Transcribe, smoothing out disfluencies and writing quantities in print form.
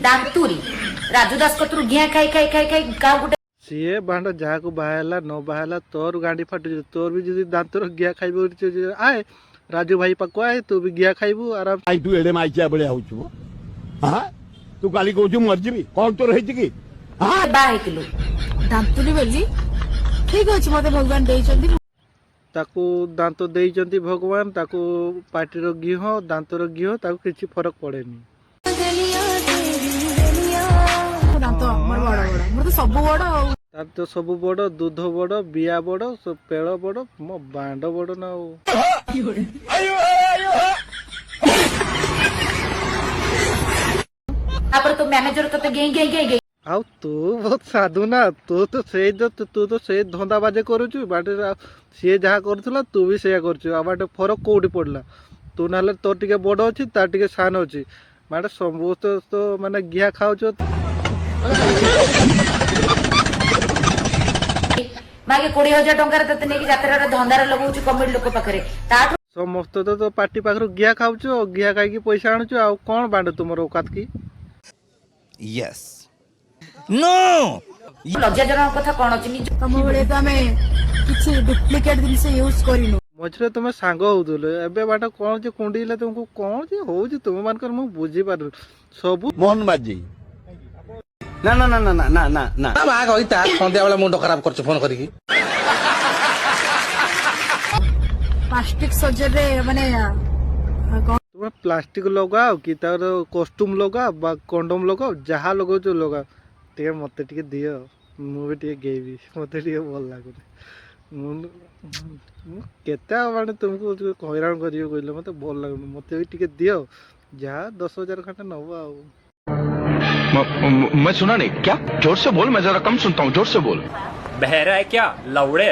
ଦାନ୍ତୁରି ରାଜୁ ଦାସ କତରୁ ଘିଆ ଖାଇ ଖାଇ ଖାଇ ଖାଇ କାହା ଗୋଟେ ସିଏ ବାଣ୍ଡ ଯାହାକୁ ବାହାହେଲା ନ ବାହାହେଲା ତୋର ଗାଣ୍ଡି ଫାଟୁଛି। ତୋର ବି ଯଦି ଦାନ୍ତର ଘିଆ ଖାଇବୁ ଆଏ ରାଜୁ ଭାଇ ପାଖକୁ ଆଏ ତୁ ବି ଘିଆ ଖାଇବୁ ଆରାମ। ଆଇ ତୁ ଏଡେ ମାଇଚିଆ ଭଳିଆ ହଉଛୁ ହଁ ତୁ କାଲି କହୁଛୁ ମରିଯିବି କଣ ତୋର ହେଇଛି କି? ବାହା ହେଇଥିଲୁ ଦାନ୍ତୁଲି ବୋଲି ଠିକ ଅଛି ମତେ ଭଗବାନ ଦେଇଛନ୍ତି। ତାକୁ ଦାନ୍ତ ଦେଇଛନ୍ତି ଭଗବାନ, ତାକୁ ପାଟିର ଘିଅ ଦାନ୍ତର ଘିଅ ତାକୁ କିଛି ଫରକ ପଡେନି। ଦାନ୍ତ ମୋର ବଡ ବଡ, ମୋର ତ ସବୁ ବଡ ଆଉ। ତାର ତ ସବୁ ବଡ, ଦୁଧ ବଡ, ବିଆ ବଡ, ପେଳ ବଡ, ମୋ ବାଣ୍ଡ ବଡ ନା ଆଉ। ତାପରେ ତୋ ମ୍ୟାନେଜର ତତେ ଗେଁ ଗେଁ ଗେଁ ଗେଁ ଆଉ ତୁ ବହୁତ ସାଧୁ ନା, ତୁ ତ ସେଇ ଧନ୍ଦା ବାଜେ କରୁଛୁ ବାଟରେ। ସିଏ ଯାହା କରୁଥିଲା ତୁ ବି ସେଇଆ କରୁଛୁ। ଆଉ ବାଟେ ଫରକ କୋଉଠି ପଡିଲା? ତୁ ନହେଲେ ତୋର ଟିକେ ବଡ ଅଛି ତାର ଟିକେ ସାନ ଅଛି। ମାନେ ସମସ୍ତେ ତ ମାନେ ଘିଆ ଖାଉଛ। ମାଗେ 20,000 ଟଙ୍କାରେ ତତେ ନେଇକି ଯାତ୍ରାରେ ଧନ୍ଦାରେ ଲଗଉଛୁ କମିଟି ଲୋକ ପାଖରେ। ତାଠୁ ସମସ୍ତେ ତ ପାର୍ଟି ପାଖରୁ ଘିଆ ଖାଉଛୁ, ଘିଆ ଖାଇକି ପଇସା ଆଣୁଛୁ। ଆଉ କଣ ବାଣ୍ଡ ତୁମର ଔକାତ କି? Yes. No. ଲଜ୍ଜାଜନକ କଥା କଣ ଅଛି? ନିଜ ତମ ଭଳିଆ ତ ଆମେ କିଛି ଡୁପ୍ଲିକେଟ ଜିନିଷ ୟୁଜ କରିନୁ। ମଝିରେ ତମେ ସାଙ୍ଗ ହଉଥିଲ, ଏବେ ବାଟ କଣ ଯେ କୁଣ୍ଡିଲେ ତୁମକୁ କଣ ଯେ ହଉଛି ତୁମ ମାନଙ୍କର ମୁଁ ବୁଝିପାରୁନି ସବୁ। ମୋହନ ମାଝି ନା ନା ନା ନା ନା ନା ନା ନା ମା କହିତା ସନ୍ଧ୍ୟା ବେଳେ ମୁଣ୍ଡ ଖରାପ କରୁଛୁ ଫୋନ କରିକି। ପ୍ଲାଷ୍ଟିକ ସର୍ଜରୀରେ ମାନେ ତୁମେ ପ୍ଲାଷ୍ଟିକ ଲଗାଅ କି ତାର କଷ୍ଟ୍ୟୁମ ଲଗାଅ ବା କଣ୍ଡମ ଲଗାଅ, ଯାହା ଲଗାଉଛ ଲଗାଅ। ଟିକେ ମତେ ଟିକେ ଦିଅ, ମୁଁ ବି ଟିକେ ଗେଇବି, ମତେ ଟିକେ ଭଲ ଲାଗୁନି। ମୁଁ କେତେ ମାନେ ତୁମକୁ ହଇରାଣ କରିବି କହିଲେ ମତେ ଭଲ ଲାଗୁନି। ମତେ ବି ଟିକେ ଦିଅ, ଯାହା 10,000 ଖଣ୍ଡେ ନବ ଆଉ। मैं सुना नहीं क्या? जोर से बोल, मैं जरा कम सुनता हूँ, जोर से बोल। बहरा है क्या लौड़े?